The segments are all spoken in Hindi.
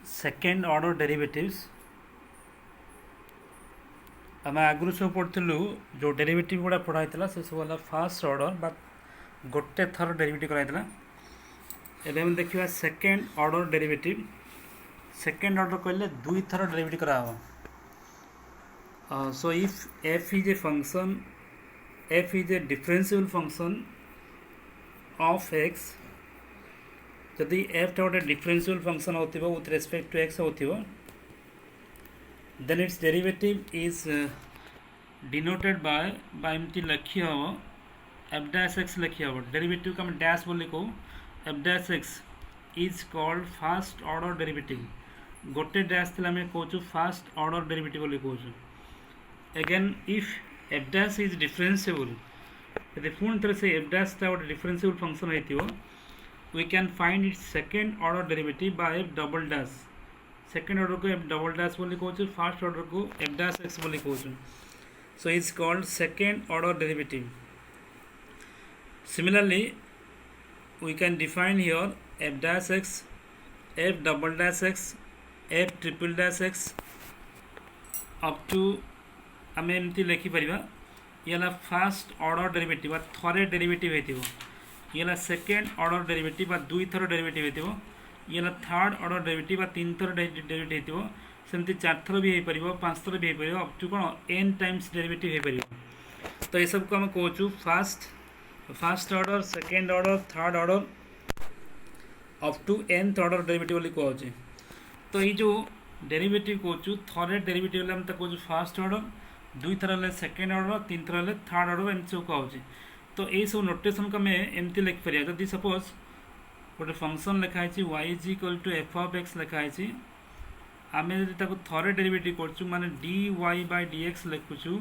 सेकेंड ऑर्डर डेरिवेटिव्स आम आगु सब पढ़ू जो डेरिवेटिव गुड़ा पढ़ाई से सब है फास्ट ऑर्डर बा गोटे थर डेरिवेटिव कराई एवं देखा second order derivative second order कहले दुई थर डेरिवेटिव करा so if F is a function F is a differentiable function of X जदि एफ टा गोटे डिफरेंशिएबल फंक्शन होतिबो विथ रेस्पेक्ट टू एक्स होतिबो then its derivative is denoted by एमती लिखी हम एफ डैश एक्स लिखी हम डेरिवेटिव को हम डैश बोली कहू F dash X is called first order derivative गोटे डैश थे आम कहूँ फास्ट ऑर्डर डेरिवेटिव बोली कहूँ again if F dash is differentiable यदि पुणी थे से एफ डैश टा गोटे डिफरेंशिएबल फंक्शन होती we can find its second order derivative by F double dash second order को एफ डबल डैश बोली कहूँ फास्ट ऑर्डर को एफ डैश एक्स बोली कहूँ so is called second order derivative similarly we can define here F dash X F double dash X F triple dash X up to आम एमती लिखिपर ये first order derivative third derivative होती ये सेकेंड ऑर्डर डेरिवेटिव दुई थर डेरिवेटिव होती ये थर्ड ऑर्डर डेरिवेटिव तीन थर डेरिवेटिव सेमती चार थर भी हो पार पाँच थर भी हो पार अप टू कौन एन टाइम्स डेरिवेटिव हो पार तो ये सब को आम कहूँ first order second order third order up to nth order derivative बोली कहूँ तो ये जो डेरिवेटिव कहूँ थरे डेरिवेटिव आम कहूँ फास्ट ऑर्डर दुई थर है सेकेंड ऑर्डर तीन थर है थर्ड ऑर्डर एमती सब कहूँ तो ये सब नोटेशन को आम एमती लिखिपर जदि सपोज गोटे फंक्शन लिखाई Y is equal to F of X लिखाई आम जब थरे डेरिवेटिव कर माने D Y by D X लिखुचु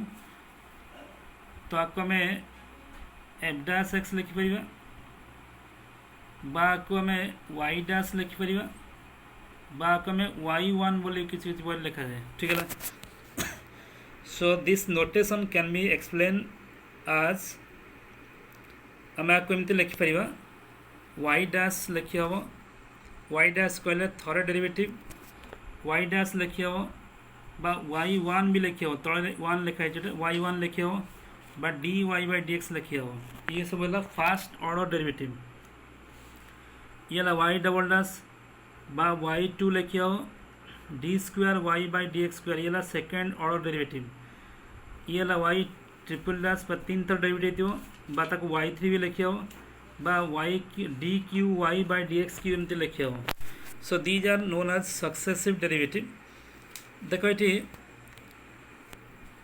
तो आपको आम एफ डैश एक्स लिखिपर आपको आम वाई डैश लिखिपर आपको आम वाई वन बोली किसी वर्ड लिखा जाए ठीक है so this notation can be explain आज आम आपको एमती लिखिपर वाई डैश लिखी हम वाई डैश कहले थरे डेरिवेटिव वाई डैश लिखी हम वाई वन भी लिखी हम तले वन लिखाई वाई वन लिखी हम D Y by D X लिखी हम ये सब है फास्ट ऑर्डर डेरिवेटिव ये Y double dash Y two लिखी हम D square Y by D X square ये सेकेंड ऑर्डर डेरिवेटिव ये वाई ट्रिपल डैश तीन थर डेरिवेटिव वाई थ्री भी लिखी हम Y D cube Y by D X cube एमती लिखी हम so these are known as successive derivative देख ये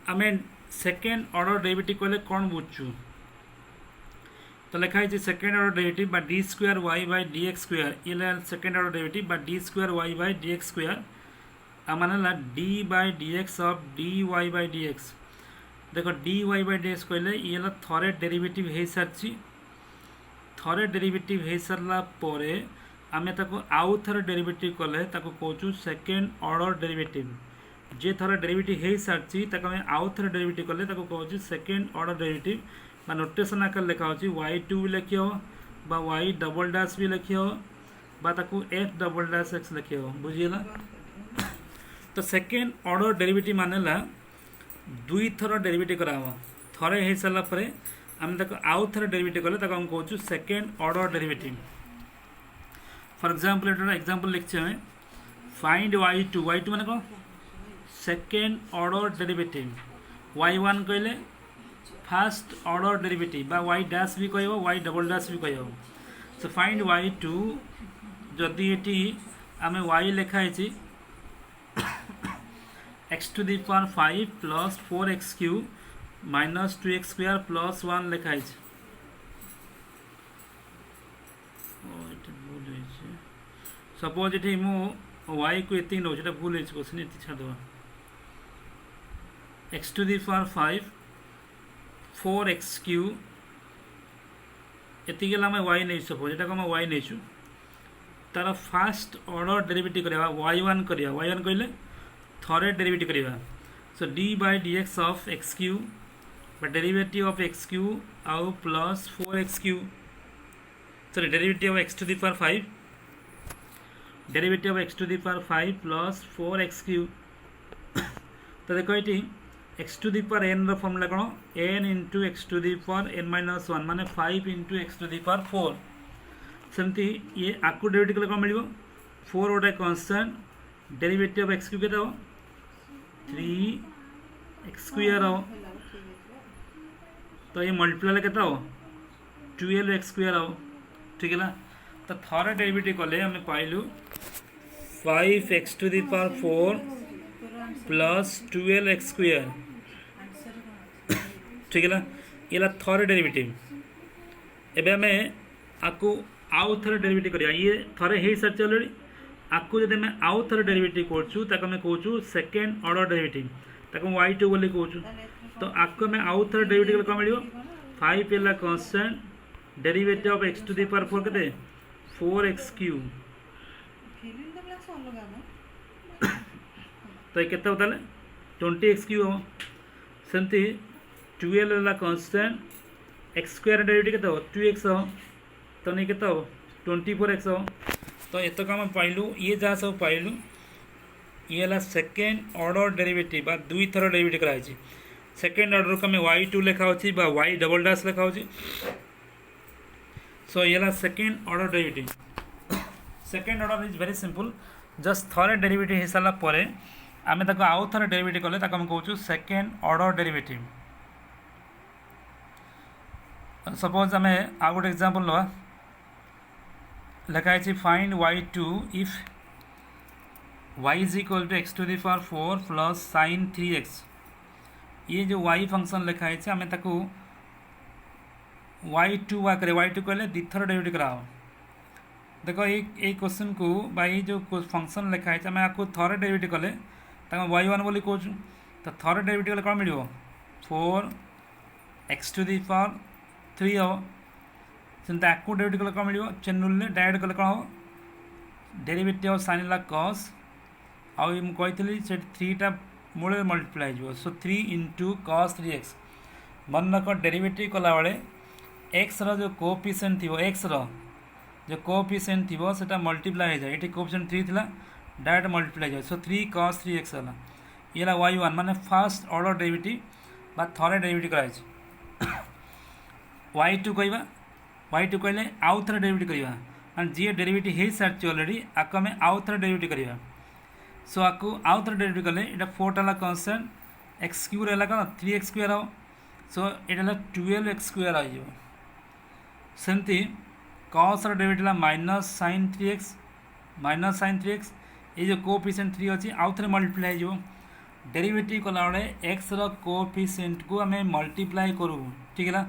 आम सेकेंड ऑर्डर डेरिवेटिव कहले कौन बुझु तो लिखाई second order derivative D square Y by D X square ये second order derivative D square Y by D X square आने D by D X of D Y by D X देख D Y by D X कहले ये थरे डेरिवेटिव हो सारी थरे डेरिवेटिव हो सारा पर आम आउ थर डेरिवेटिव कले कहूँ सेकेंड ऑर्डर डेरिवेटिव जे थर डेरिवेटिव हो सारी आम आउ थर डेरिवेटिव कले कहूँ सेकेंड ऑर्डर डेरिवेटिव नोटेशन आकार लिखा हो वाई टू भी लिखी हो वाई डबल डैश भी लिखी हो एफ डबल डैश एक्स लिखी हो बुझीगला तो सेकेंड ऑर्डर डेरिवेटिव मानेला दुई थर डेरिवेटिव करा थरे हो सारा पर आम आउ थर डेरिवेटिव कले आम कहूँ second order derivative for example example लिखी हमें फाइंड वाई टू माने कौन second order derivative Y one कहले first order derivative Y dash भी कह वाई डबल डैश भी कह सो फाइंड वाई टू जदि ये आम वाई लिखाई X to the power 5 plus 4x cube minus 2x square plus 1 लिखाई सपोज ये मु वाई को ये नौ भूल हो क्वेश्चन ये छाड़ X to the power 5 4x cube ये आम वाई नहीं सपोज ये आम वाई नहीं तार फास्ट ऑर्डर डेरिवेटिव करवा वाई वन कहले थरे डेरिवेटिव करवा so D by D X of X cube derivative of X cube आउ plus 4x cube sorry derivative of X to the power 5 derivative of X to the power 5 plus 4x cube. तो देखो ये X to the power n formula कौन n into x to the power n minus 1 माने 5 into x to the power 4 सेमती ये आकु डेरिवेटिव कले कौन मिल 4 गोटे constant derivative of x cube के 3x स्क्वायर हो तो ये मल्टीप्लाई के 12x स्क्वायर हो ठीक है ना। तो थोड़े डेरिवेटिव कले आम पाइलु 5x to the power 4 plus 12x square ठीक है ना। ये थोड़े डेरिवेटिव एबे आम आपको आउ थे डेरिवेटिव करिया ये थोड़े हो सारी अलरेडी आपको जब आम आउ थे डेरिवेटिव करछू ताको आम कहूँ सेकेंड ऑर्डर डेरिवेटिव ताको y2 बोली कहूँ। तो आपको आम आउ थे डेरिवेटिव कौन मिल 5 है constant derivative of x to the power 4 के 4x क्यूब तो ये ताले 20x क्यूब हम सेमती 12 है कांस्टेंट x स्क्वायर डेरिवेटिव के 2x हम तो नहीं के 24x हम। तो ये आम पाइलु ये जहाँ सब पाइलु ये है सेकेंड ऑर्डर डेरिवेटिव बा दुई थर डेरिवेटिव कराई सेकेंड ऑर्डर को हमें y2 लिखा होची बा y डबल डैश लिखा होची। सो ये है second order derivative. Second order is very simple just थरे डेरिवेटिव हो सारा पर आम आउ थे डेरिवेटिव कले आम कहूँ सेकेंड ऑर्डर डेरिवेटिव। सपोज आम आउ गोटे एग्जांपल लवा लिखाई find y2 if y is equal to X to the power 4 plus sin 3x। ये जो y फंक्शन लिखाई आम y2 आकर y2 कहले दिथर डेरिवेटिव कराओ। देखो ये क्वेश्चन को बाई जो फंक्शन लिखाई आम आपको थरे डेरिवेटिव कले y1 बोली कहूँ। तो थरे डेरिवेटिव कले कौन मिल 4x टू दी पावर 3 हम सेमती आपको डेरिवेटिव कले कौन मिल चेन डायरेक्ट कले कौन हम डेरिवेटिव साइन ला कस आई मुझे से 3टा मूल मल्टीप्लाई हो सो 3 इंटू कस 3x मन रख डेरिवेटिव कला बेले x रो कोएफिशिएंट थी x रो जो कोएफिशिएंट थी से मल्टीप्लाई हो जाए ये कोएफिशिएंट 3 थी डायरेक्ट मल्टीप्लाई जाए सो 3 cos 3x है ये y1 माने फर्स्ट ऑर्डर डेरिवेटिव बा थरे डेरिवेटिव कराई y2 कहवा y2 कहले आउ थे डेरिवेटिव करवा माने जी डेरिवेटिव हो सारी अलरेडी आपको आम आउ थे डेरिवेटिव करवा। सो आपको आउ थे डेरिवेटिव कले ये 4टा है कांस्टेंट एक्स क्यूब है कौन 3x स्क्वायर हो सो ये 12x स्क्वायर हो सेमती कस डेरिवेटिव माइनस sin 3x ये जो कोएफिशिएंट 3 अच्छी आउ थे मल्टीप्लाई हो डेरिवेटिव कला बेले x रो कोएफिशिएंट को आम मल्टीप्लाई करूँ ठीक है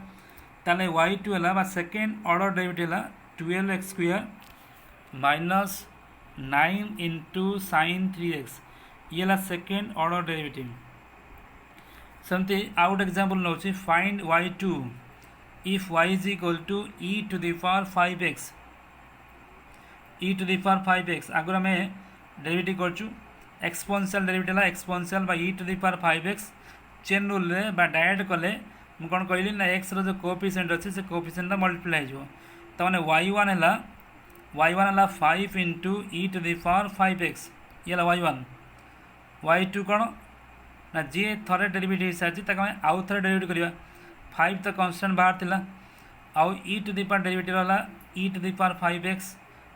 ताले y2 है सेकेंड ऑर्डर डेरिवेटिव है 12x square minus 9 into sin 3x ये है सेकेंड ऑर्डर डेरिवेटिव। सेमती आउट example now find y2 if y is equal to e to the power 5x e to the power 5x आगे आम डेरिवेटिव करचु एक्सपोनेंशियल डेरिवेटिव है एक्सपोनेंशियल बा e to the power 5x chain rule रे बा डायरेक्ट कले मुझे कौन कहली ना x रो जो कोएफिशिएंट अच्छे से कोएफिशिएंट मल्टीप्लाई हो तो मैंने y1 है 5 into e to the power 5x ये y1 y2 कौन ना जी थरे डेरिवेटिव हो सारी आउ थे डेरिवेटिव करवा 5 तो कांस्टेंट बाहर थिला आउ e to the power derivative है e to the power 5x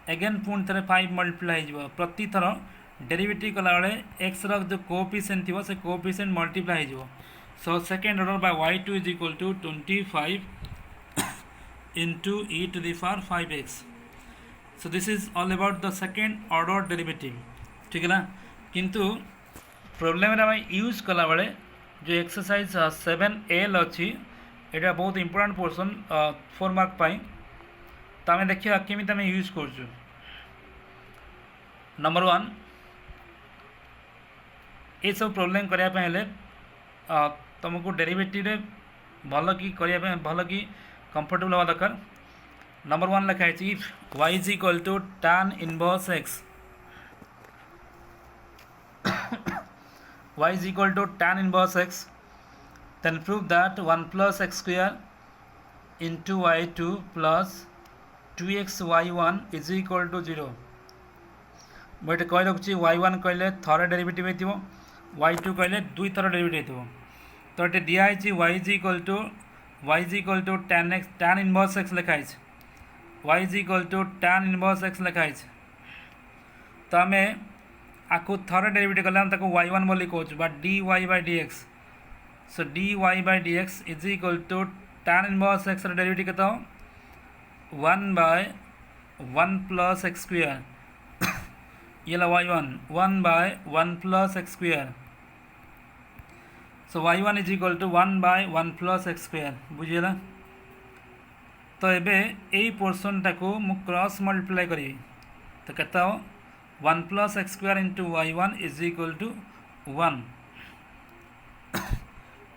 again पुणी थे 5 मल्टीप्लाई हो प्रति थर डेरिवेटिव कला बेले x रो जो कोएफिशिएंट थी से कोएफिशिएंट मल्टीप्लाई हो। So second order by y2 is equal to 25 into e to the power 5x। So this is all about the second order derivative ठीक है ना। किंतु प्रॉब्लम आम यूज कला बेले जो एक्सरसाइज 7L अच्छी यहाँ बहुत इंपोर्टेंट पोर्सन 4 मार्क पाई तो आम देखा केमी आम यूज कर। नंबर 1 ये सब प्रॉब्लम करने तुमको डेरिवेटिव भल कि भल कि कंफर्टेबल हवा दरकार। नंबर 1 लिखाई if y is equal to tan inverse x y is equal to tan inverse x then prove that 1 plus x square into y2 plus 2x y1 is equal to 0। मुझे कही रखुच्छी y1 कहले थरे डेरिवेटिव हो y2 कहले दुई थर डेरिवेटिव हो तो ये दिखाई y is equal to tan inverse x लिखाई y is equal to tan inverse x लिखाई तो आम आपको थरे डेरिवेटिव कले y1 बोली कहूँ but dy by dx so dy by dx is equal to tan inverse x derivative केते 1 बाय 1 प्लस x स्क्वायर ये y1 1 by 1 plus x square so y1 is equal to 1 by 1 plus x square बुझीगला तो एबे यही पोर्सन टाको मु क्रॉस मल्टीप्लाई करी तो केता 1 plus x square into y1 is equal to 1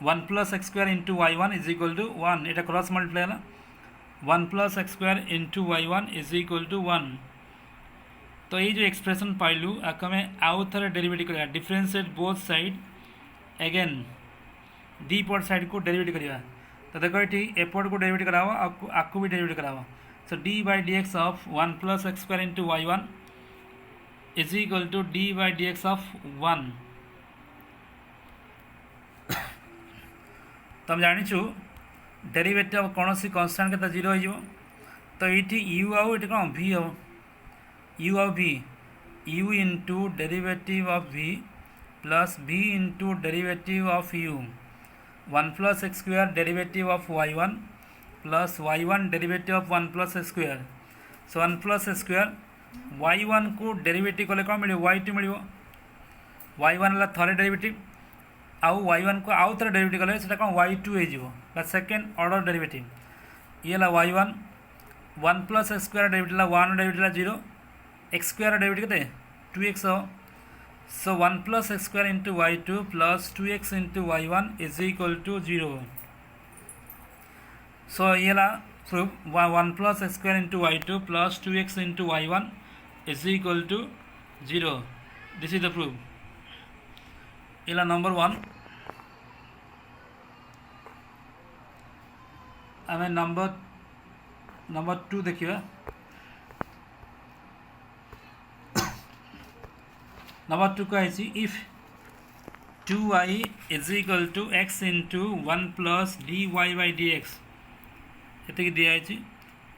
1 plus x square into y1 is equal to 1 एटा क्रॉस मल्टीप्लाई है 1 plus x square into y1 is equal to 1 तो ये जो एक्सप्रेशन पाइलु आक आउ थे डेरिवेटिव करा डिफरेंशिएट बोथ साइड अगेन दीपट साइड को डेरिवेटिव करा तो देखो ये एपट को डेरिवेटिव करावा आपको भी डेरिवेटिव करावा so D by D X of 1 plus X square into y1 is equal to D by D X of 1 तो हम जाचु डेरिवेटिव ऑफ कौन सी कन्स्टांट के 0 हो तो ये यू आउ ये कौन v हम u of v u into derivative of v plus v into derivative of u 1 plus x square derivative of y1 plus y1 derivative of 1 plus x square so 1 plus x square y1 को डेरिवेटिव कले कौन मिले y2 मिले y1 है थरे डेरिवेटिव आउ y1 को आउ थे डेरिवेटिव कले से कौन y2 हो सेकेंड ऑर्डर डेरिवेटिव ये y1 1 plus x square derivative 1 derivative 0 X square derivative के 2x हो so 1 plus X square into y2 plus 2x into y1 is equal to 0 so ये proof 1 plus X square into y2 plus 2x into y1 is equal to 0 this is the proof ये नंबर 1 आम नंबर 2 देखिए नंबर 2 का if 2y is equal to x into 1 plus dy by dx ये दिखाई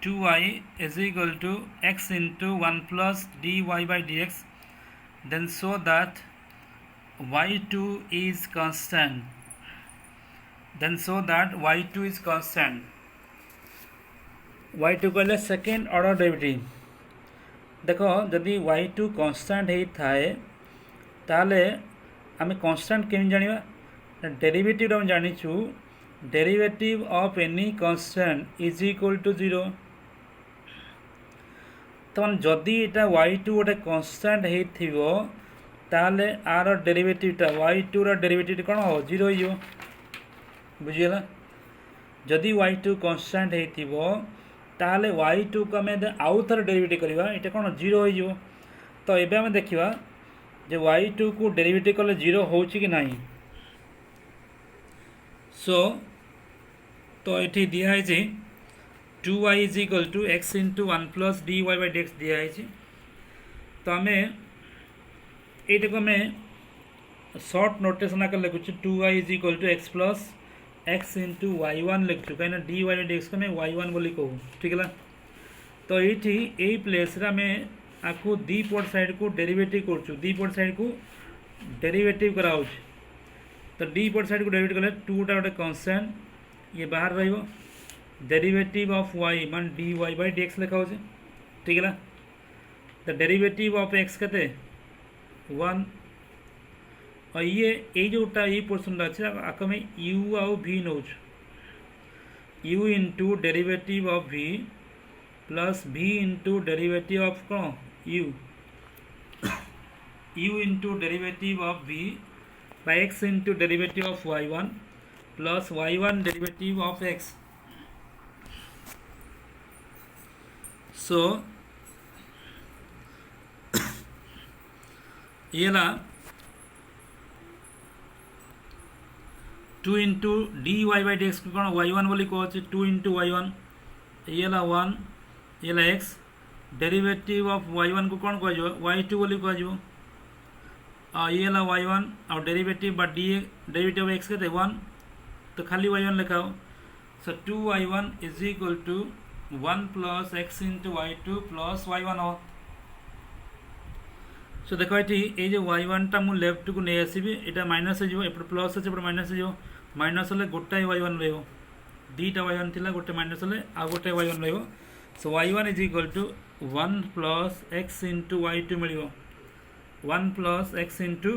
2y is equal to x into 1 plus dy by dx then show that y2 is constant y2 कहले सेकेंड ऑर्डर डेरिवेटिव देखो जदि y2 कांस्टेंट होता है ताले आम कांस्टेंट केम जाना डेरिवेटिव हम जानीचु derivative of any constant is equal to 0 तो जदि यहाँ y2 गोटे कांस्टेंट हो ताले आर डेरिवेटिवटा y2 रो डेरिवेटिव कौन हो 0 हो बुझीगला जदि y2 कांस्टेंट हो ताले y2 को आम आउ थे डेरिवेटिव करवा ये कौन 0 हो तो ये आम देखा जे y2 को डेरिवेटिव कले 0 हो कि नहीं सो तो ये दिखाई 2y is equal to x into 1 plus dy by dx दिखाई तो आम ये आम सर्ट नोटेशन आकर लिखुचे 2y is equal to x plus x into y1 लिखु कहीं dy बाई dx को आम y1 बोली कहूँ ठीक है तो ये प्लेस आम आपको दीपट साइड को डेरिवेटिव कर दीपट साइड को डेरिवेटिव कराऊँ तो दीपट साइड को डेरिवेटिव कले 2टा गोटे कांस्टेंट ये बाहर रहिबो डेरिवेटिव ऑफ y मान dy बाई dx लिखा हो ठीक है तो डेरिवेटिव ऑफ x के 1 और ये जोटा ये पोर्सन अच्छे आक में u आउ v now u into derivative of v plus v into derivative of कौन u into derivative of v by x into derivative of y1 plus y1 derivative of x so ये 2 into D Y by D x को कौन y1 बोली कहे 2 इंटू y1 ये 1 ये x डेरिवेटिव ऑफ y1 को कौन कह y2 बोली कह ये है y1 और डेरिवेटिव बा डेरिवेटिव ऑफ x के 1 तो खाली y1 लिखाओ so 2y1 is equal to 1 plus x into y2 plus y1 हो सो देख ये जो y1 टा मु लेफ्ट को नहीं आसबि एटा माइनस हो एपटे प्लस अच्छे एपटे माइनस हो माइनस होले गोटाए y1 रहिबो दीटा y1 थिला गोटे माइनस होले आ गोटे y1 रहिबो so y1 is equal to 1 plus x into y2 मिलिबो 1 प्लस x इंटू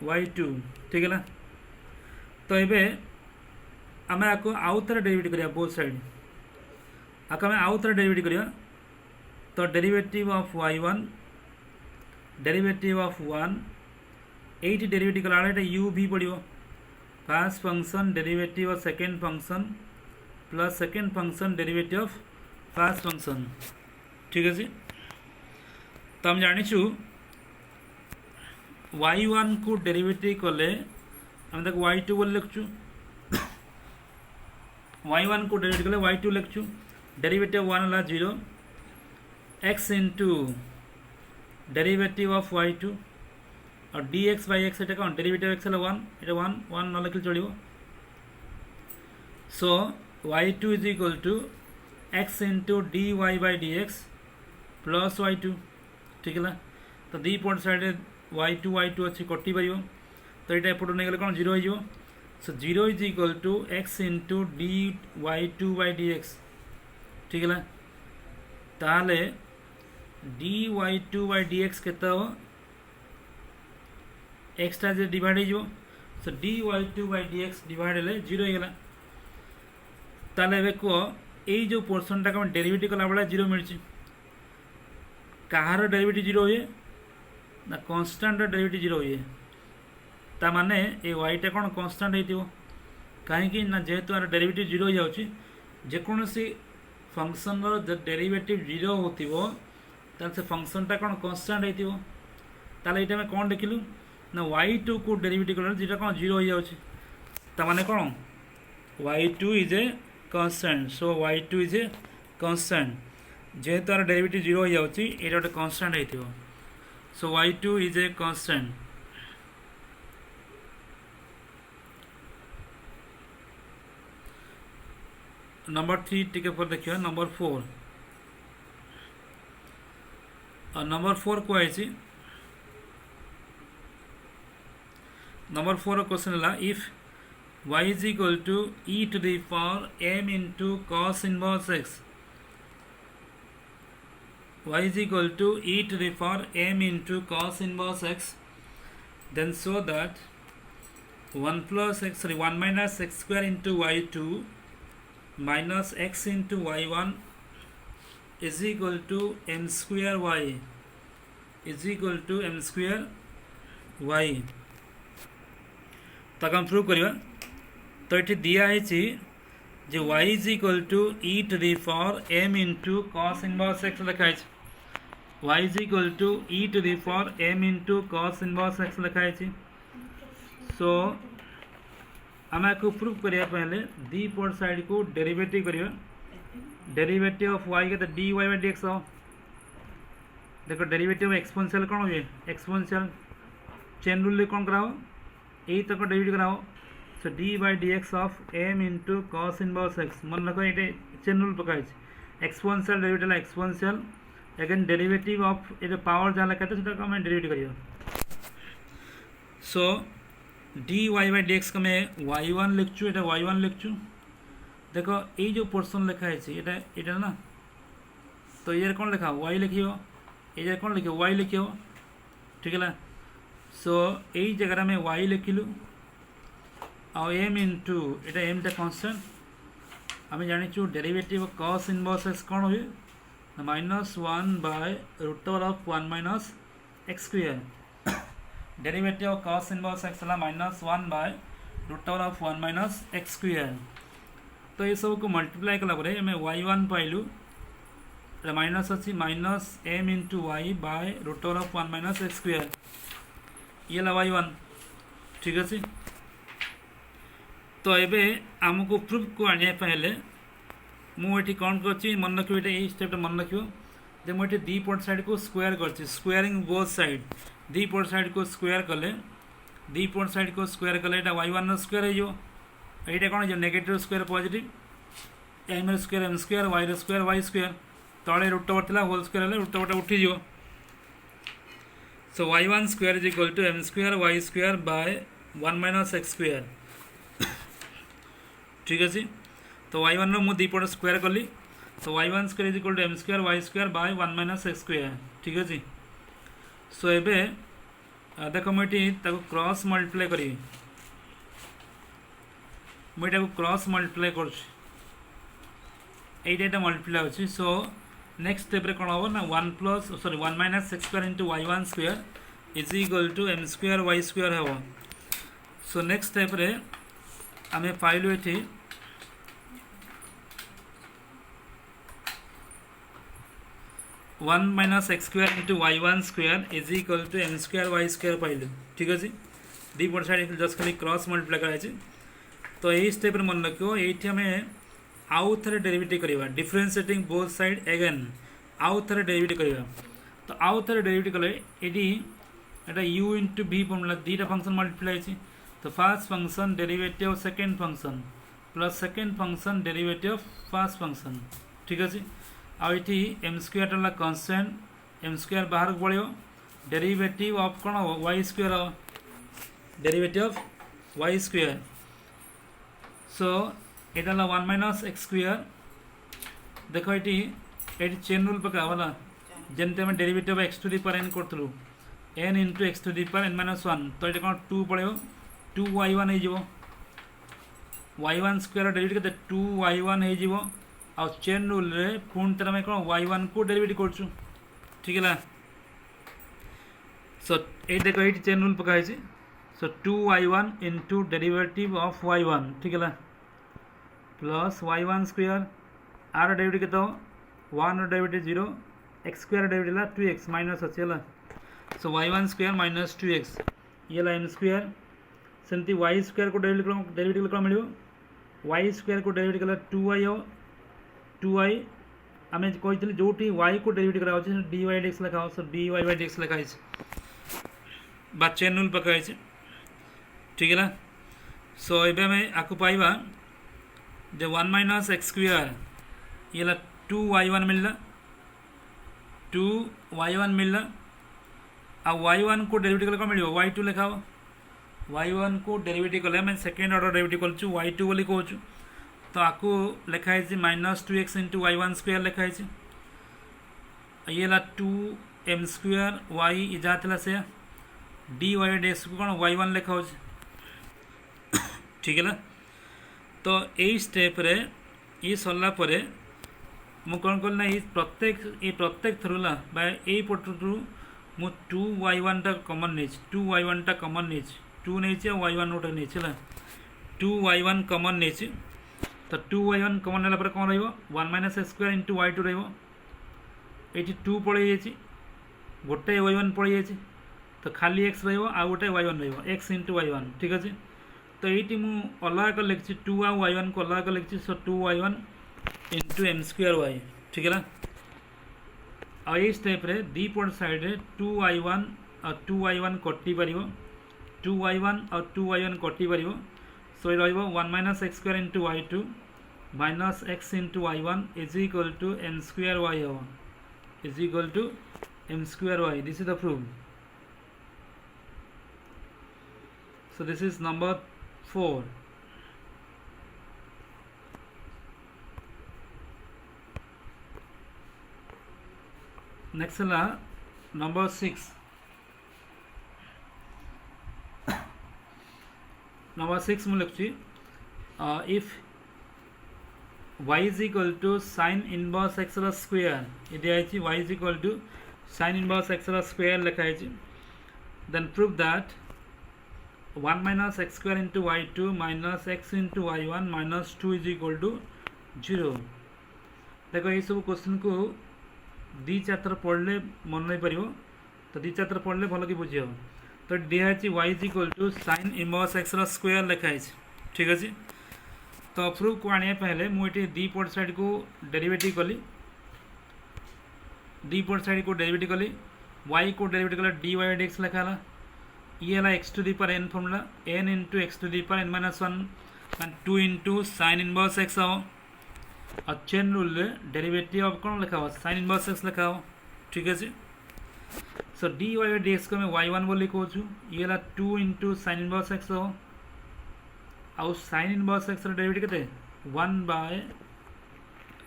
y2 ठीक है ना तो ये आम आपको आउ थे डेरिवेट करिया बोथ साइड आम आउ थे डेरिवेट करिया तो derivative of y1 derivative of 1 एट डेरिवेटिव कला u भी पड़ो first function derivative of second function plus second function derivative of first function ठीक है तो हम जाचु y1 को डेरिवेटिव कले आम तक y2 बोल लिखु y1 को डेरिवेटिव कले y2 लिखु डेरिवेटिव 1 है 0 x into derivative of y2 और dx by x कौन डेरिवेटिव x है 1 ये 1 1 न लिखले चलो so y2 is equal to x into dy by dx plus y2 ठीक है तो दी पॉइंट साइड y2 अच्छी कटि पार तो ये एपट नहीं गले कौन 0 हो so 0 is equal to x into dy2 by dx ठीक है ताहले dy2 by dx केते हो x टा जे डिवाइड हो सो dy2 by dx डिवाइड ले 0 हो गला ताले एबे को ए जो पोर्शन टा हम डेरिवेटिव कला बेला 0 मिलची कहार डेरिवेटिव 0 हुए ना कांस्टेंट डेरिवेटिव 0 हुए ता माने ए y टा कौन कांस्टेंट हेतिबो कहीं ना जेहेतु आर डेरिवेटिव 0 हो जाउची जेकोनसी फंक्शन रो डेरिवेटिव 0 होतिबो ताल से फंक्शन टा कौन कांस्टेंट हेतिबो ताले एटा में कौन देखिलु ना y2 को डेरिवेटिव कला जेटा कौन 0 हो जाउची ता माने कौन y2 is a constant so y2 is a constant जेहेतु आर डेरिवेटिव 0 हो जाउची एटा गोटे कांस्टेंट हेतिबो so y2 is a constant number 3 टिके पर देखियो नंबर 4 और नंबर 4 को आई नंबर 4 क्वेश्चन है if y is equal to e to the power m into cos inverse x y is equal to e to the power m into cos inverse x then show that 1 minus x square into y2 minus x into y1 is equal to m square y is equal to m square y तक हम प्रूव करिया तो ये दिया है जो y is equal to e to the power m into cos inverse x लिखा है y is equal to e to the power m into cos inverse x लिखा है सो आम आपको प्रूव करिया पहले दी पोर्ट साइड को डेरिवेटिव करिया डेरिवेटिव ऑफ y के dy by dx हो देखो डेरिवेटिव एक्सपोनेंशियल कौन हुए एक्सपोनेंशियल चेन रूल कौन कराओ यही तक डेरिवेटिव कराओ so D by D X of M into cos inverse X मन रखो ये चेन रूल पकाई exponential derivative exponential again derivative of ये पावर जहाँ लिखा था आम डेरिवेटिव करियो so D Y by D x को मैं y1 लिखचु ये y1 लिखचु देखो ये जो पोर्सन लिखा है ये ना तो ये कौन लिखा y लिखियो ये कौन लिखियो y लिखियो ठीक है सो यही जगह में y लिखिलु और m इंटू ये एम टा कन्स्टांट आम जाचु डेरिवेटिव कॉस इनवर्स एक्स कौन हुए -1 by root of 1 minus x square derivative of cos inverse X है -1 by root of 1 minus x square तो ये सब को मल्टीप्लाई कला आम y1 पाइलु माइनस अच्छी minus m into Y by root of 1 minus x square ये y1 ठीक अच्छे तो ये आमको प्रूफ को आने पहले मुझे कौन कर मन रखिए ये स्टेप मन रख जे मुझे दी पट साइड को स्क्वायर कर स्क्वायरिंग बोथ साइड दी पट साइड को स्क्वायर कले दी पट साइड को स्क्वायर कले ये y1 स्क्वायर हो ये कौन हो negative square positive M square M square Y square Y square तले रूट ओवर था होल स्क्वायर रूट ओवर उठी जाओ so y1 square is equal to M square Y square by 1 minus x square ठीक अच्छे तो y1 रो मु दीपट स्क्वायर कली तो y1 square is equal to M square Y square by 1 minus x square ठीक अच्छे सो एबे देख मुझे क्रॉस मल्टीप्लाई करी मुझे क्रॉस मल्टीप्लाई कर मल्टीप्लाई अच्छी सो नेक्स्ट स्टेप कौन हम ना 1 plus sorry 1 minus x square into y1 square is equal to M square Y square हम सो नेक्स्ट स्टेप रे आम पाइलु ये 1 minus x square into y1 square is equal to M square Y square पाइलु ठीक अच्छे दी पट साइड जस्ट खाली क्रॉस मल्टीप्लाई कराई तो यही स्टेप मन रखो ये आम आउ थे डेरिवेटिव करवा डिफरेंशिएटिंग बोथ साइड अगेन आउ थे डेरिवेटिव करवा तो आउ थे डेरिवेटिव कले ये यू इंटू भी फॉर्मूला दीटा फंक्शन मल्टीप्लाई है तो first function derivative second function plus second function derivative first function ठीक अच्छे आईटी एम स्क्वायर टाला कन्स्टेंट एम स्क्वायर बाहर को पड़ो डेरिवेटिव ऑफ कौन हम Y square derivative Y square so यहाँ 1 माइनस एक्स स्क्वायर देख ये चेन रूल पका वाला जमती आम derivative x to the power n करूँ n into x to the power N minus 1 तो ये कौन 2 पड़ो 2y1 हो y1 स्क्वायर डेरिवेटिव के 2y1 हो आ चेन रूल रे पुणी तरह आम कौन y1 को डेरिवेटिव कर ठीक है सो ये देख ये चेन रूल पकाई सो 2y1 into derivative of y1 ठीक है plus y1 square are derivative के 1 derivative 0 X square derivative 2x minus अच्छे है सो y1 स्क्वायर माइनस 2x ये एम स्क्वायर सेमती वाई स्क्वायर को डेरिवेटिव कौन मिले वाई स्क्वायर को डेरिवेटिव कला 2y हो 2y आम कही जो y को डेरिवेटिव करा डी वाई डी एक्स लिखा हो so D Y by D x लिखाई बा चेन रूल पकाई ठीक है सो ये आम आपको पाइबा जो 1 माइनस एक्स स्क्वायर ये 2y1 मिलला 2y1 मिलला आ y1 को डेरिवेटिव कले कौन मिल y2 लिखा हो y1 को डेरिवेटिव कले मैं सेकेंड ऑर्डर डेरिवेटिव करूँ y2 बोली कहूँ तो आपको लिखाई minus 2x into y1 square लिखाई ये 2 एम स्क्वायर वाई जाता से डी वाई डी एक्स को कौन y1 लिखा हो ठीक है तो यही स्टेप रे ये सरला परे मु कौन कल ना ये प्रत्येक थरुला यही पटू मु 2y1 टा कमन नहीं 2y1 टा कमन नहीं 2 नहीं y1 गोटे नहीं 2y1 कमन नहीं तो 2y1 कमन नाला पर कौन रहिबो 1 minus x square into y2 रहिबो ये 2 पड़े जाइए गोटे y1 पड़ जाइए तो खाली x रहिबो आ गोटे y1 रहिबो x इंटू y1 ठीक अच्छे तो ये मुझे अलग लिखी 2 आ y1 को अलग लिखी so 2y1 into M square Y ठीक है आ ये स्टेप रे दी पट साइड रे 2y1 और 2y1 कटि पार 2y1 और 2y1 कटि पार सो ये 1 minus x square into y2 minus x into y1 is equal to M square y हम is equal to M square y this is the proof so this is number 4 next la number 6 number 6 mu लिखछि if y is equal to sin inverse x square ये दिया है y is equal to sin inverse x square लिखा है then prove that 1 minus x square into y2 minus x into y1 minus 2 is equal to 0 देखो ये सब क्वेश्चन को दी चार थर पढ़ले मन नहीं पार तो दी चार थर पढ़ले भल कि बुझे तो दिखाई y is equal to sin inverse x square लिखाई ठीक अच्छे तो प्रूफ को आने पहले मुझे दी पट साइड को डेरिवेटिव कली डी पट साइड को डेरिवेटिव कली वाई को डेरिवेटिव कले डी वाई डी एक्स लिखा ये है X to the power N formula N into x to the power N minus one मान 2 इंटू साइन इनवर्स एक्स हम और चेन रूल डेरिवेटिव ऑफ कौन लिखा हो साइन इनवर्स एक्स लिखा हो ठीक है। So D Y by D x को मैं वाई वन बोली कहूँ ये है 2 इंटू साइन इनवर्स एक्स हम आउ साइन इनवर्स एक्स डेरिवेटिव के 1 by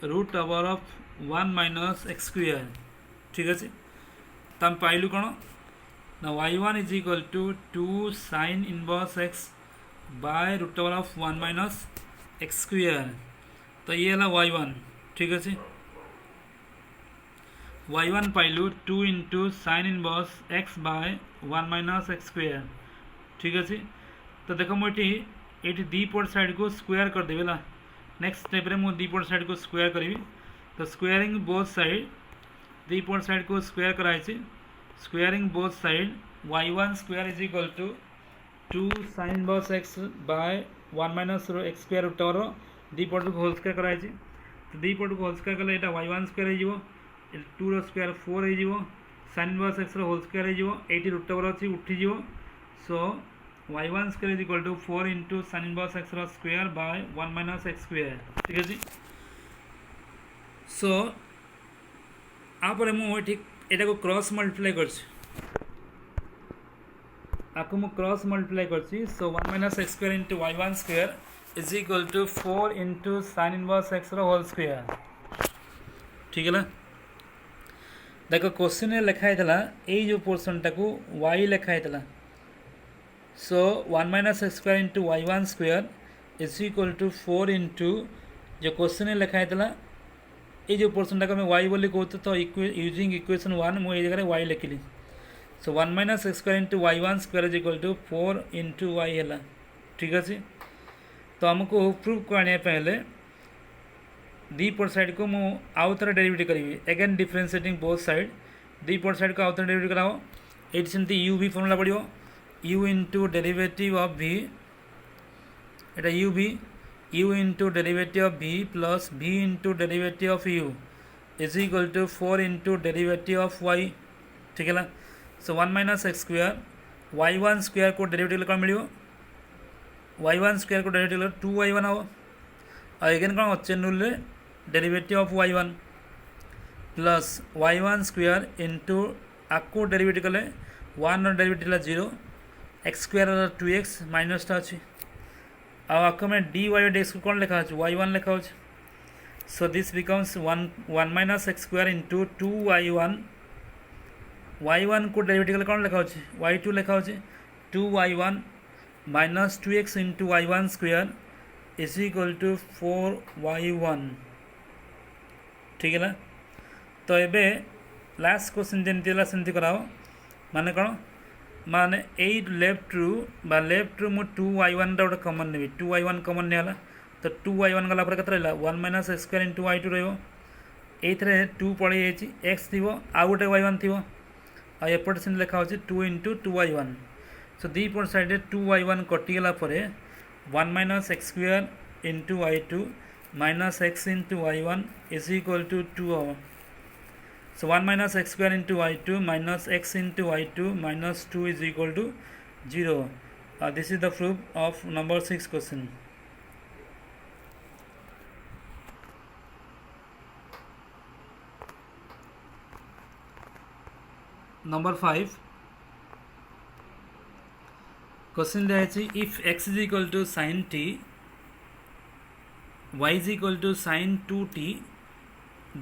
root over of 1 minus x square ठीक है। तो हम पाइलु कौन ना y1 is equal to 2 sine inverse x by root over of 1 minus x square तो ये है y1 ठीक है। y1 पाइलु 2 into sine inverse x by 1 minus x square ठीक है। तो देख मुझे ये दी पट साइड को स्क्वायर करदेवी है नेक्स्ट स्टेप रे मु दी पट साइड को स्क्वायर करी तो स्क्वायरिंग बोथ साइड दी पट साइड को स्क्वायर कराई squaring both side y1 square is equal to 2 sine inverse x by 1 minus x square root over the पट को होल स्क्वायर कराई तो दी पट को होल स्क्वायर कले एटा y1 स्क्वायर हो 2 रो स्क्वायर 4 हो साइन इनवर्स x रो होल स्क्वायर हो 80 रूट ओवर अच्छी उठी so y1 square is equal to 4 into sine inverse x रो square by 1 minus x square ठीक है। सो आप मुझे एटा को क्रॉस मल्टीप्लाई कर क्रॉस मल्टीप्लाई कर so 1 minus x square into y1 square is equal to 4 into sine inverse X रो होल स्क्वायर ठीक है। देख क्वेश्चन लिखाई ये जो पोर्सन टाक y लिखाई so 1 minus x square into y1 square is equal to 4 into जो क्वेश्चन लिखाई ये जो पोर्सन टाक y बोली कहते तो यूजिंग इक्वेशन 1 मुझे जगह y लिखिली so 1 minus x square into y1 square is equal to 4 into y है ठीक अच्छे। तो आमको प्रूव करने पहले दी पट साइड को मु आउ थे डेरिवेटिव करी अगेन डिफरेंशिएटिंग बोथ साइड दी पट साइड को आउ थे डेरिवेटिव कराओ ये सेमती यू भी फॉर्मूला पड़ो U into derivative of v एटा U V u into derivative of v plus v into derivative of u is equal to 4 into derivative of y ठीक है। So 1 minus x square y1 square को डेरिवेटिव कौन मिलो y1 स्क्वायर को डेरिवेटिव 2y1 हम और एगेन कौन chain rule derivative of y1 plus y1 square into आपको डेरिवेटिव कले 1 डेरिवेटिव 0 एक्स स्क्वायर 2x माइनसटा अच्छी आक में डी वाई डी एक्स को कौन लिखा y1 लिखा so this becomes 1 minus x square into 2y1 y1 को डेरिवेटिव कौन लिखा y2 लिखा 2y1 minus 2x into y1 square is equal to 4y1 ठीक है। तो ये लास्ट क्वेश्चन जमी सेमती कराओ माने कौन माने 8 लेफ्ट रू लेफ्ट रू मु 2y1 गोटे कमन नेबी 2y1 कमन निला तो 2y1 गला पर केते रहला 1 minus x square into y2 रहइबो एथरे 2 पड़े जाइछि x थिबो आ गोटे y1 थिबो आ एपट से लिखा होछि 2 इंटू 2y1 सो दी पट साइड 2y1 कटि गला परे 1 minus x square into y2 minus x into y1 is equal to 2 so 1 minus x square into y2 minus x into y2 minus 2 is equal to 0. This is the proof of number 6 question. Number 5 question दिया है if x is equal to sin t y is equal to sin 2t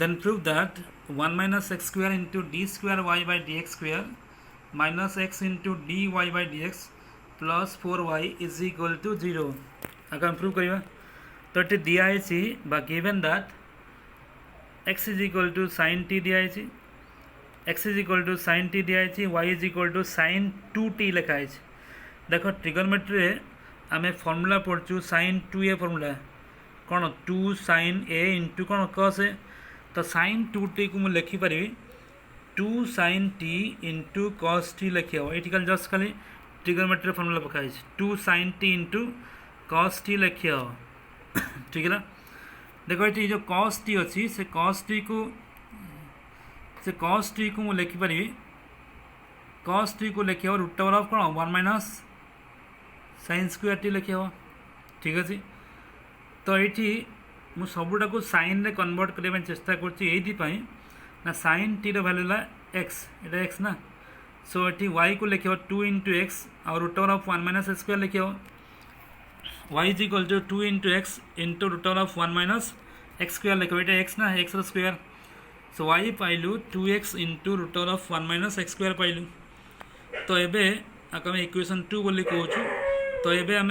then prove that 1 minus x square into d square y by dx square minus x into dy by dx plus 4y is equal to 0. आगे प्रूव करिबा तो ये दिया है बा given that x is equal to sin t दिया है x is equal to sin t दिया है y is equal to sin 2t लिखा है। देखो ट्रिगोनोमेट्री आम फॉर्मूला पढ़ु sin 2a फॉर्मूला कौन 2 sin a इंटू कौन cos a तो sin 2t को मुझे लिखिपारि 2 sin t into cos t लिखा ये कल जस्ट खाली ट्रिगोनोमेट्री फॉर्मूला पकाई 2 sin t into cos t लिखा ठीक है। देखो ये जो cos t अच्छी से cos t को से cos t को मुझे लिखिपारि cos t को लिखे रूट ओवर ऑफ कौन 1 माइनस sin स्क्वायर टी लिखे हो ठीक अच्छे। तो ये मु सबुटा को साइन रे कन्वर्ट करने चेष्टा कर ना साइन टी वैल्यू है एक्स ये एक्स ना सो ये वाई को लिखे 2 इंटू एक्स और root over of 1 minus square लिखे y is equal to 2 into x into root over of 1 minus x square लिखे ये एक्स ना एक्स स्क्वायर सो वाई पाइलु 2x into root over of 1 minus x square पाइलु। तो ये आम इक्वेशन 2 बोली कहूँ। तो ये आम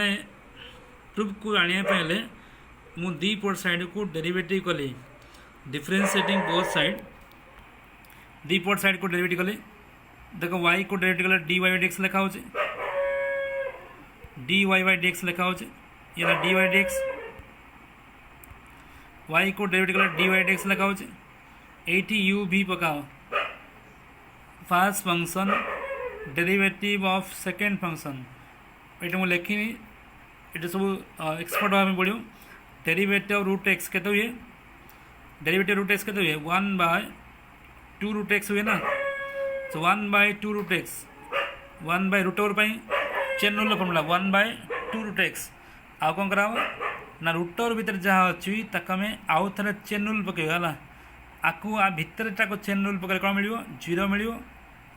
प्रूफ को आने मु दी पट साइड को डेरिवेटिव कली डिफरेंशिएटिंग बोथ साइड दी पट साइड को डेरिवेटिव कली देखो y को डेरिवेटिव कले dy बाई dx लिखा हो dy बाई dx लिखा हो ये dy बाई dx y को डेरिवेटिव कले dy बाई dx लिखा हो एटी u भी पकाओ first function derivative of second function ये मुझे लिखी ये सब एक्सपर्ट होगा पड़ो डेरिवेटिव रूट एक्स के हुए डेरिवेटिव रूट एक्स के हुए 1 बाय 2 रूट एक्स हुए ना so 1 by 2 root X 1 by root over chain rule formula 1 by 2 root X आउ कौन करा ना रूट ओवर भितर जहाँ अच्छी आम आउ थे चेन रूल पकेगा आपको आ भितर टाक चेन रूल पकड़े कौन मिल 0 मिल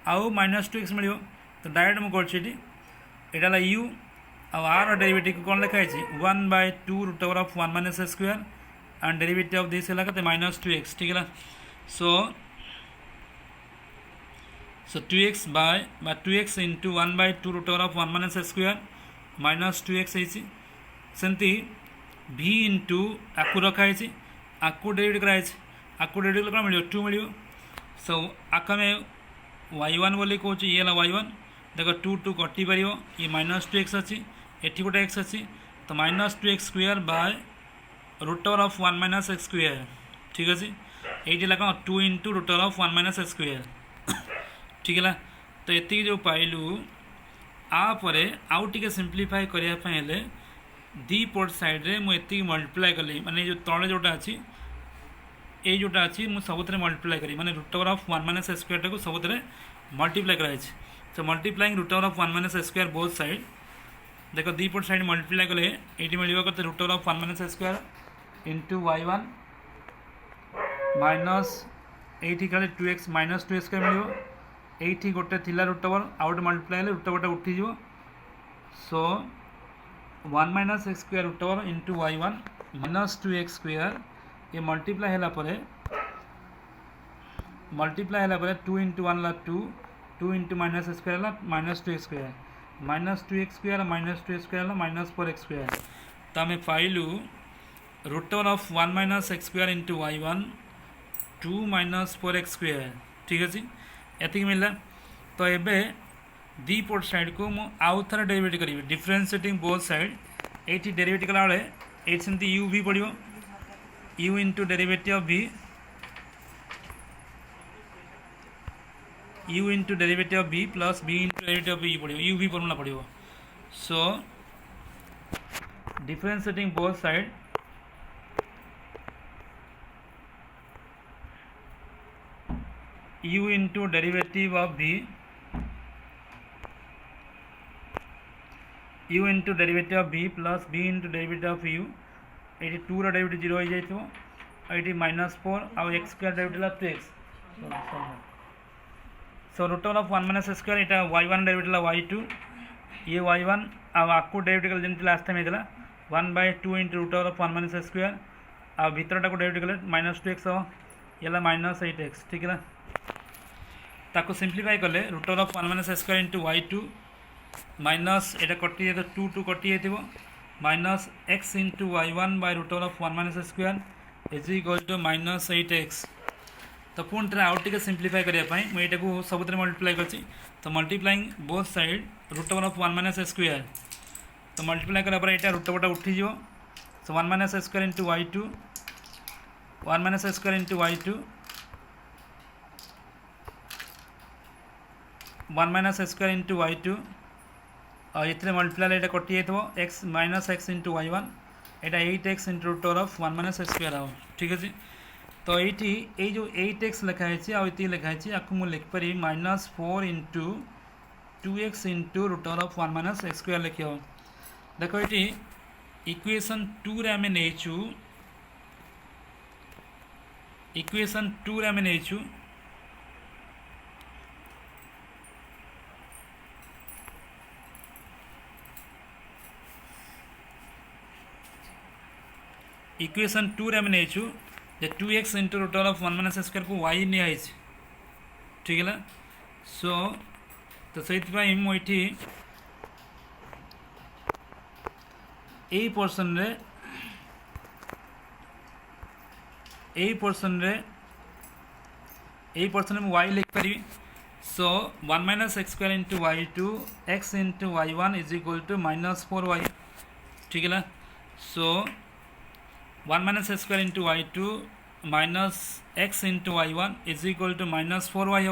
आउ -2x मिल। तो डायरेक्ट मुझे यहाँ यू आर डेरिवेटिव कौन लिखाई 1 by 2 root over of 1 minus square and derivative of this है -2x ठीक है। So 2x by 2x into 1 by 2 root over of 1 minus square -2x है सेमती v इंटू आपको रखाई आपको डेरिवेटिव कराई आपको डेरिवेटिव कौन मिल 2 मिल। सो आक y1 बोली कहूँ ये y1 देख 2 2 कटि पार ये -2x अच्छी एटी गोटे x अच्छी तो -2x square by root over of 1 minus x square ठीक अच्छे ये कौन 2 into root over of 1 minus x square ठीक है। तो ये जो पाइलु आपरे आउ टे सिंप्लीफाई करने दी पट साइड रे मुझे मल्टीप्लाई कली माने जो तले जोटा अच्छी ये जोटा अच्छी मुझे सबुत मल्टीप्लाई करी माने root over of 1 minus x square टाक सबुत मल्टीप्लाई कराई। So multiplying root over of 1 minus x square both side देख दी पट साइड मल्टीप्लाई कले ये मिल के root over of 1 minus x square into y1 minus ये खाली 2x -2x स्क्वायर मिल ये गोटे थिला रूट ओवर आउ गोटे मल्टीप्लाई रूट ओवर उठी जाव। So 1 minus x square root over into y1 -2x स्क्वायर ये मल्टीप्लाई है 2 इंटू 1 ला 2 2 into minus square -2x square -2x square -2x square -4x square. तो आम पाइलु root over of 1 minus x square into y1 2 -4x square ठीक अच्छे ये मिलला। तो ये दी पट साइड को मु आउ थे डेरिवेटिव करी डिफरेंशिएटिंग बोथ साइड ये डेरिवेटिव कला बेले ये सेमती u भी पड़ो u into derivative of v u into derivative of v plus v into derivative of v पड़ो u भी फॉर्मूला पड़ो। सो differentiating both side u into derivative of v u into derivative of v plus v into derivative of u ये 2 डेरिवेटिव 0 हो जाए ये -4 आउ x square derivative 2x। So root over of 1 minus square यहाँ y1 डेरिवेटिव y2 ये y1 आपको डेरिवेटिव जमी लास्ट टाइम होता 1 by 2 into root over of 1 minus square आ भितरटा को डेरिवेटिव कले -2x हम ये -8x ठीक है। ताको सिंप्लीफाई कले root over of 1 minus square into y2 minus ये कटि जाए 2 2 कटि जाए -x into y1 by root over of 1 minus square is equal to -8x। तो पुणी थे आउ टे सिंप्लीफाई करने मुझे को सब मल्टीप्लाई कर तो multiplying both side root over of 1 minus square तो मल्टीप्लाई करापर यहाँ रूट ओवरटा उठी जाव। So 1 minus square into y2 1 minus square into y2 1 minus square into y2 ये मल्टीप्लाई यहाँ कटि जाए x minus x into y1 यहाँ 8x into root over of 1 minus square हम ठीक अच्छे। तो ये जो 8x लिखाई आती लिखाई आपको मुझे लिखिपारि -4 इंटू 2x इंटू √1 - x² लिख देख ये इक्वेशन 2 रे आम नहीं इक्वेशन 2 रे आम नहीं इक्वेशन 2 रे आम नहीं 2x इंटू √1 - x² को y नहीं ठीक है। सो तो से मुझे यही पोर्सन में y लिखिपारि। So 1 - x² into y2 x into y1 is equal to -4y ठीक है। So 1 - x² into y2 minus x into y1 is equal to -4y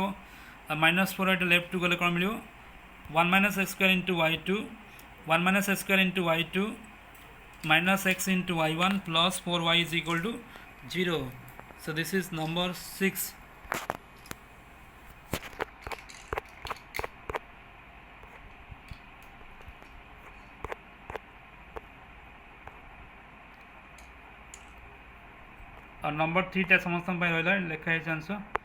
हम -4y लेफ्ट टू गले कौन मिले 1 - x² into y2 1 - x² into y2 minus x into y1 plus 4y is equal to 0। So this is number 6। और नंबर 3 समस्त रहा लिखाई आंसर